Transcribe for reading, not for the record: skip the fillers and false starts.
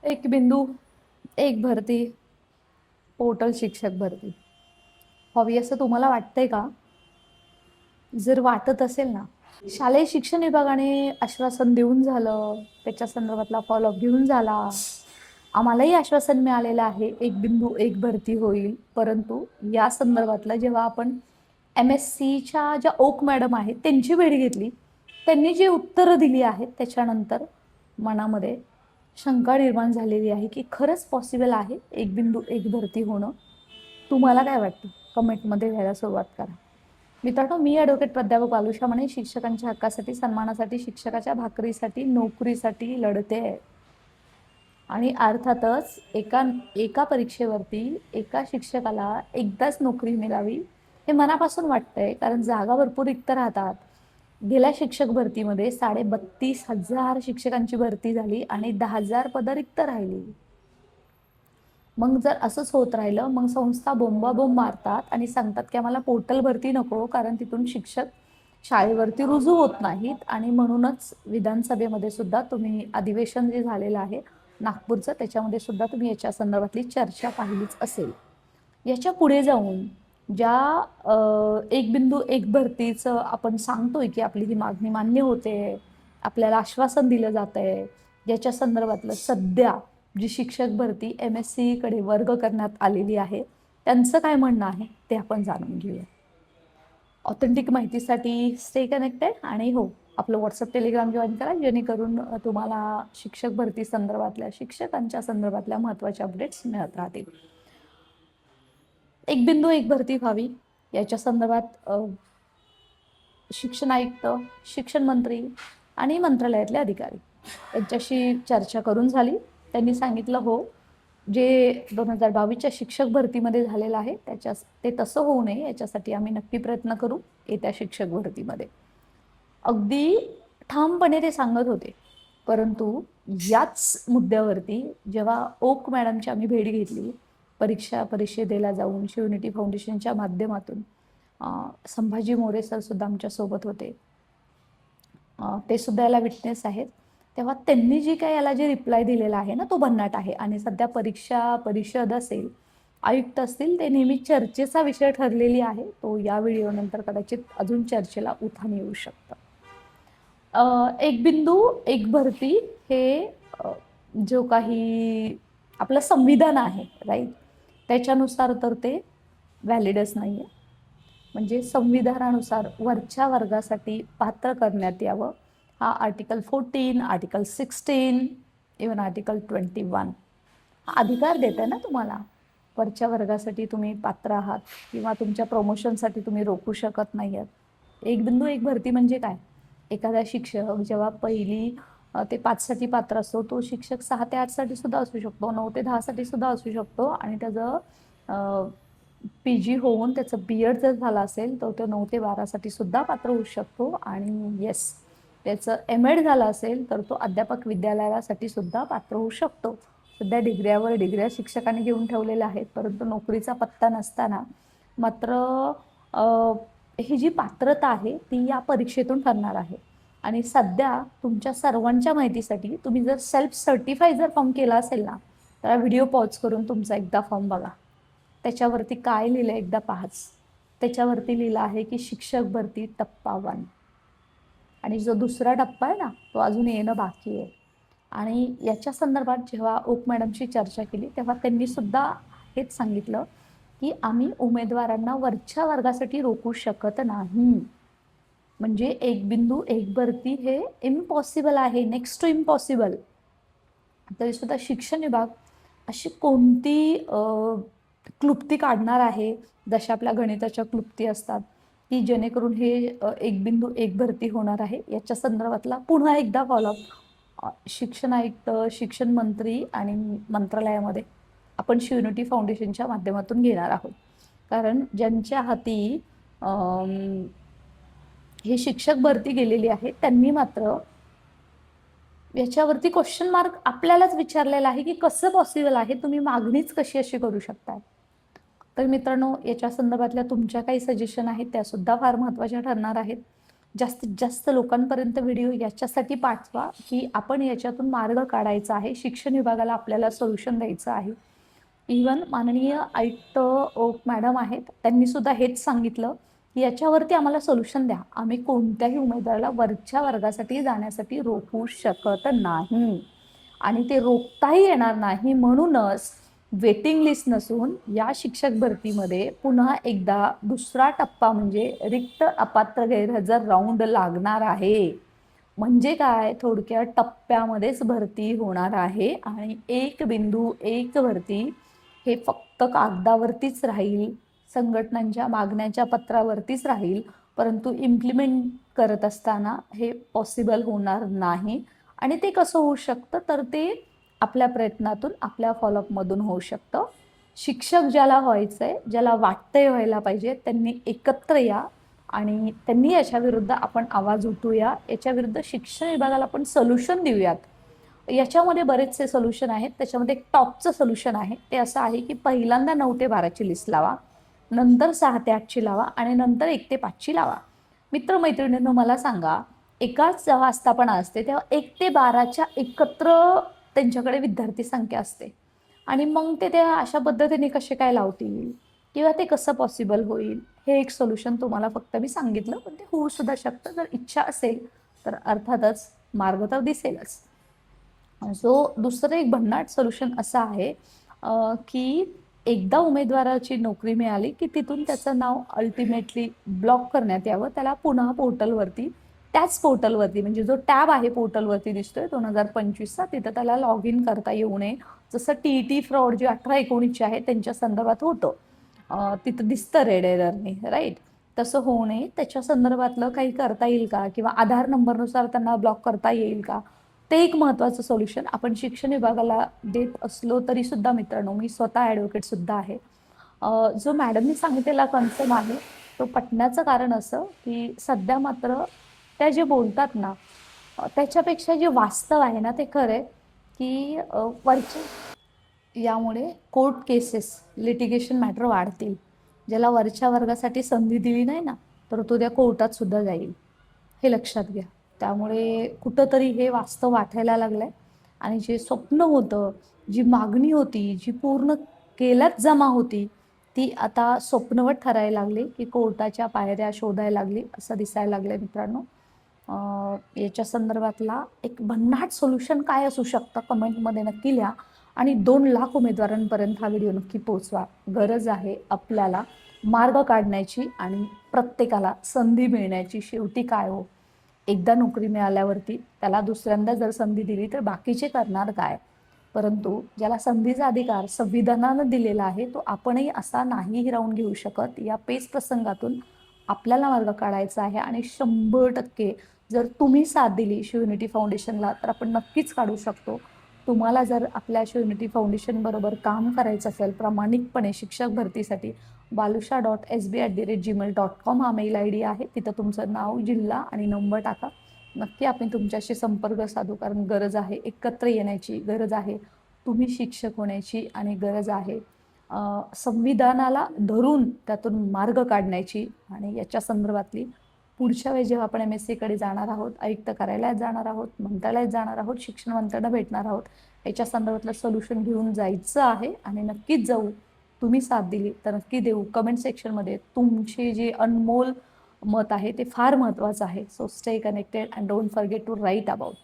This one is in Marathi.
एक बिंदू एक भरती पोर्टल शिक्षक भरती हवी असं तुम्हाला वाटतंय का? जर वाटत असेल ना, शालेय शिक्षण विभागाने आश्वासन देऊन झालं, त्याच्या संदर्भातला फॉलोअप घेऊन झाला. आम्हालाही आश्वासन मिळालेलं आहे, एक बिंदू एक भरती होईल. परंतु या संदर्भातलं जेव्हा आपण MSCच्या ज्या ओक मॅडम आहेत त्यांची भेट घेतली, त्यांनी जी उत्तरं दिली आहेत त्याच्यानंतर मनामध्ये शंका निर्माण झालेली आहे की खरंच पॉसिबल आहे एक बिंदू एक भरती होणं. तुम्हाला काय वाटतं? कमेंटमध्ये लिहायला सुरुवात करा. मित्रांनो, मी ॲडव्होकेट प्राध्यापक बालुशा म्हणे शिक्षकांच्या हक्कासाठी, सन्मानासाठी, शिक्षकाच्या भाकरीसाठी, नोकरीसाठी लढते आहे. आणि अर्थातच एका एका परीक्षेवरती एका शिक्षकाला एकदाच नोकरी मिळावी हे मनापासून वाटतंय, कारण जागा भरपूर रिक्त राहतात. गेल्या शिक्षक भरतीमध्ये 32,500 शिक्षकांची भरती झाली आणि 10,000 पदं रिक्त राहिली. मग जर असंच होत राहिलं, मग संस्था बोंबाबोंब मारतात आणि सांगतात की आम्हाला पोर्टल भरती नको, कारण तिथून शिक्षक शाळेवरती रुजू होत नाहीत. आणि म्हणूनच विधानसभेमध्ये सुद्धा तुम्ही अधिवेशन जे झालेलं आहे नागपूरचं, त्याच्यामध्ये सुद्धा तुम्ही याच्या संदर्भातली चर्चा पाहिलीच असेल. याच्या पुढे जाऊन ज्या एक बिंदू एक भरतीचं आपण सांगतोय की आपली ही मागणी मान्य होते, आपल्याला आश्वासन दिलं जात आहे, याच्या संदर्भातलं सध्या जी शिक्षक भरती MSC कडे वर्ग करण्यात आलेली आहे त्यांचं काय म्हणणं आहे ते आपण जाणून घेऊया. ऑथेंटिक माहितीसाठी स्टे कनेक्टेड आणि हो, आपलं व्हॉट्सअप टेलिग्राम जॉईन करा, जेणेकरून तुम्हाला शिक्षक भरती संदर्भातल्या शिक्षकांच्या संदर्भातल्या महत्त्वाच्या अपडेट्स मिळत राहतील. एक बिंदू एक भरती व्हावी याच्या संदर्भात शिक्षण आयुक्त, शिक्षण मंत्री आणि मंत्रालयातले अधिकारी यांच्याशी चर्चा करून झाली. त्यांनी सांगितलं हो, जे 2022च्या शिक्षक भरतीमध्ये झालेलं आहे ते तसं होऊ नये याच्यासाठी आम्ही नक्की प्रयत्न करू येत्या शिक्षक भरतीमध्ये. अगदी ठामपणे ते सांगत होते. परंतु याच मुद्द्यावरती जेव्हा ओक मॅडमची आम्ही भेट घेतली, परिषदेला जाऊन शिवनिटी फाउंडेशनच्या माध्यमातून, संभाजी मोरे सर सुद्धा आमच्यासोबत होते, ते सुद्धा याला विटनेस आहेत. तेव्हा त्यांनी जी काय याला जे रिप्लाय दिलेला आहे ना, तो भन्नाट आहे. आणि सध्या परिषद असेल, आयुक्त असतील, ते नेहमी चर्चेचा विषय ठरलेली आहे. तो या व्हिडिओनंतर कदाचित अजून चर्चेला उधाण येऊ शकतं. एक बिंदू एक भरती हे जो काही आपलं संविधान आहे राईट, त्याच्यानुसार तर ते व्हॅलिडच नाही आहे. म्हणजे संविधानानुसार वरच्या वर्गासाठी पात्र करण्यात यावं, हा आर्टिकल 14, आर्टिकल 16, इवन आर्टिकल 21 हा अधिकार देत आहे ना तुम्हाला. वरच्या वर्गासाठी तुम्ही पात्र आहात किंवा तुमच्या प्रमोशनसाठी तुम्ही रोखू शकत नाही आहात. एक बिंदू एक भरती म्हणजे काय? एखादा शिक्षक जेव्हा पहिली ते 5 साठी पात्र असतो, तो शिक्षक 6 ते 8 साठी सुद्धा असू शकतो, 9 ते 10 साठी सुद्धा असू शकतो. आणि त्याचं PG होऊन त्याचं BEd जर झालं असेल तर तो 9 ते 12 साठी सुद्धा पात्र होऊ शकतो. आणि येस, त्याचं MEd झालं असेल तर तो अध्यापक विद्यालयासाठी सुद्धा पात्र होऊ शकतो. सध्या डिग्र्यावर डिग्र्या शिक्षकांनी घेऊन ठेवलेल्या आहेत, परंतु नोकरीचा पत्ता नसताना मात्र ही जी पात्रता आहे ती या परीक्षेतून ठरणार आहे. आणि सध्या तुमच्या सर्वांच्या माहितीसाठी, तुम्ही जर सेल्फ सर्टिफाय जर फॉर्म केला असेल ना, तर व्हिडिओ पॉज करून तुमचा एकदा फॉर्म बघा. त्याच्यावरती काय लिहिलं एकदा पाहाच. त्याच्यावरती लिहिलं आहे की शिक्षक भरती टप्पा 1, आणि जो दुसरा टप्पा आहे ना तो अजून येणं बाकी आहे. आणि याच्या संदर्भात जेव्हा ओक मॅडमशी चर्चा केली तेव्हा त्यांनी सुद्धा हेच सांगितलं की आम्ही उमेदवारांना वरच्या वर्गासाठी रोखू शकत नाही. म्हणजे एक बिंदू एक भरती हे इम्पॉसिबल आहे, नेक्स्ट टू इम्पॉसिबल. तरी सुद्धा शिक्षण विभाग अशी कोणती क्लुप्ती काढणार आहे, जशा आपल्या गणिताच्या क्लुप्ती असतात, की जेणेकरून हे एक बिंदू एक भरती होणार आहे. याच्या संदर्भातला पुन्हा एकदा फॉलोअप शिक्षण आयुक्त, शिक्षण मंत्री आणि मंत्रालयामध्ये आपण शिवनिटी फाउंडेशनच्या माध्यमातून घेणार आहोत. कारण ज्यांच्या हाती ही शिक्षक भरती गेलेली आहे त्यांनी मात्र याच्यावरती क्वेश्चन मार्क आपल्यालाच विचारलेला आहे की कसं पॉसिबल आहे, तुम्ही मागणीच कशी अशी करू शकताय. तर मित्रांनो, याच्या संदर्भातल्या तुमच्या काही सजेशन आहेत त्या सुद्धा फार महत्त्वाच्या ठरणार आहेत. जास्तीत जास्त लोकांपर्यंत व्हिडिओ याच्यासाठी पाठवा की आपण याच्यातून मार्ग काढायचा आहे. शिक्षण विभागाला आपल्याला सोल्युशन द्यायचं आहे. इवन माननीय आयुक्त ओक मॅडम आहेत, त्यांनी सुद्धा हेच सांगितलं की याच्यावरती आम्हाला सोल्युशन द्या. आम्ही कोणत्याही उमेदवाराला वरच्या वर्गासाठी जाण्यासाठी रोखू शकत नाही आणि ते रोखताही येणार नाही. म्हणूनच वेटिंग लिस्ट नसून या शिक्षक भरतीमध्ये पुन्हा एकदा दुसरा टप्पा म्हणजे रिक्त अपात्र गैरहजर राऊंड लागणार आहे. म्हणजे काय, थोडक्यात टप्प्यामध्येच भरती होणार आहे आणि एक बिंदू एक भरती हे फक्त कागदावरतीच राहील, संघटनांच्या मागण्याच्या पत्रावरतीच राहील, परंतु इम्प्लिमेंट करत असताना हे पॉसिबल होणार नाही. आणि ते कसं होऊ शकतं, तर ते आपल्या प्रयत्नातून आपल्या फॉलोअपमधून होऊ शकतं. शिक्षक ज्याला व्हायचंय, ज्याला वाटतंय व्हायला पाहिजे, त्यांनी एकत्र या आणि त्यांनी याच्याविरुद्ध आपण आवाज उठूया. याच्याविरुद्ध शिक्षण विभागाला आपण सोल्युशन देऊयात. याच्यामध्ये बरेचसे सोल्युशन आहेत. त्याच्यामध्ये एक टॉपचं सोल्युशन आहे. ते असं आहे की पहिल्यांदा 9 ते 12ची लिस्ट लावा, नंतर 6 ते 8ची लावा आणि नंतर 1 ते 5ची लावा. मित्रमैत्रिणींनो, मला सांगा, एकाच जेव्हा आस्थापना असते तेव्हा 1 ते 12च्या एकत्र त्यांच्याकडे विद्यार्थी संख्या असते आणि मग ते त्या अशा पद्धतीने कसे काय लावतील किंवा ते कसं पॉसिबल होईल, हे एक सोल्युशन तुम्हाला फक्त मी सांगितलं. पण ते होऊ सुद्धा शकतं. जर इच्छा असेल तर अर्थातच मार्ग तर दिसेलच. जो दुसरं एक भन्नाट सोल्युशन असं आहे की एकदा उमेदवाराची नोकरी मिळाली की तिथून त्याचं नाव अल्टिमेटली ब्लॉक करण्यात यावं. त्याला पुन्हा पोर्टलवरती, त्याच पोर्टलवरती म्हणजे जो टॅब आहे पोर्टलवरती दिसतोय 2025चा, तिथं त्याला लॉग इन करता येऊ नये. जसं TET फ्रॉड जे 18-19चे आहे त्यांच्या संदर्भात होतं, तिथं दिसतं रेड एररने, राईट? तसं होऊ नये. त्याच्या संदर्भातलं काही करता येईल का, किंवा आधार नंबरनुसार त्यांना ब्लॉक करता येईल का, ते एक महत्त्वाचं सोल्युशन आपण शिक्षण विभागाला देत असलो तरी सुद्धा मित्रांनो, मी स्वतः ॲडव्होकेट सुद्धा आहे. जो मॅडमनी सांगितलेला कन्सर्न आहे तो पटण्याचं कारण असं की सध्या मात्र त्या जे बोलतात ना, त्याच्यापेक्षा जे वास्तव आहे ना ते खरं आहे की वरच्या यामुळे कोर्ट केसेस, लिटिगेशन मॅटर वाढतील. ज्याला वरच्या वर्गासाठी संधी दिली नाही ना, तर तो त्या कोर्टात सुद्धा जाईल, हे लक्षात घ्या. त्यामुळे कुठंतरी हे वास्तव वाटायला लागलंय आणि जे स्वप्न होतं, जी मागणी होती, जी पूर्ण केल्यात जमा होती, ती आता स्वप्नवत ठरायला लागली की कोर्टाच्या पायऱ्या शोधायला लागली, असं दिसायला लागलंय मित्रांनो. याच्या संदर्भातला एक भन्नाट सोल्युशन काय असू शकतं कमेंटमध्ये नक्की लिहा आणि 2 लाख उमेदवारांपर्यंत हा व्हिडिओ नक्की पोहोचवा. गरज आहे आपल्याला मार्ग काढण्याची आणि प्रत्येकाला संधी मिळण्याची. शेवटी काय हो, एकदा नोकरी मिळाल्यावरती त्याला दुसऱ्यांदा जर संधी दिली तर बाकीचे करणार काय? परंतु ज्याला संधीचा अधिकार संविधानानं दिलेला आहे तो आपणही असा नाही राहून घेऊ शकत. या पेच प्रसंगातून आपल्याला मार्ग काढायचा आहे आणि 100% जर तुम्ही साथ दिली शिवयुनिटी फाउंडेशनला तर आपण नक्कीच काढू शकतो. तुम्हाला जर आपल्या शिवयुनिटी फाउंडेशन बरोबर काम करायचं असेल प्रामाणिकपणे शिक्षक भरतीसाठी, balusha.sb@gmail.com हा मेल ID आहे. तिथं तुमचं नाव, जिल्हा आणि नंबर टाका. नक्की आपण तुमच्याशी संपर्क साधू. कारण गरज आहे एकत्र येण्याची, गरज आहे तुम्ही शिक्षक होण्याची आणि गरज आहे संविधानाला धरून त्यातून मार्ग काढण्याची. आणि याच्या संदर्भातली पुढच्या वेळी जेव्हा आपण MSc जाणार आहोत, आयुक्त कार्यालयात जाणार आहोत, मंत्रालयात जाणार आहोत, शिक्षण मंत्र्यांना भेटणार आहोत, याच्या संदर्भातलं सोल्युशन घेऊन जायचं आहे आणि नक्कीच जाऊ. तुम्ही साथ दिली तर नक्की देऊ. कमेंट सेक्शनमध्ये तुमचे जे अनमोल मत आहे ते फार महत्त्वाचं आहे. So stay connected and don't forget to write about.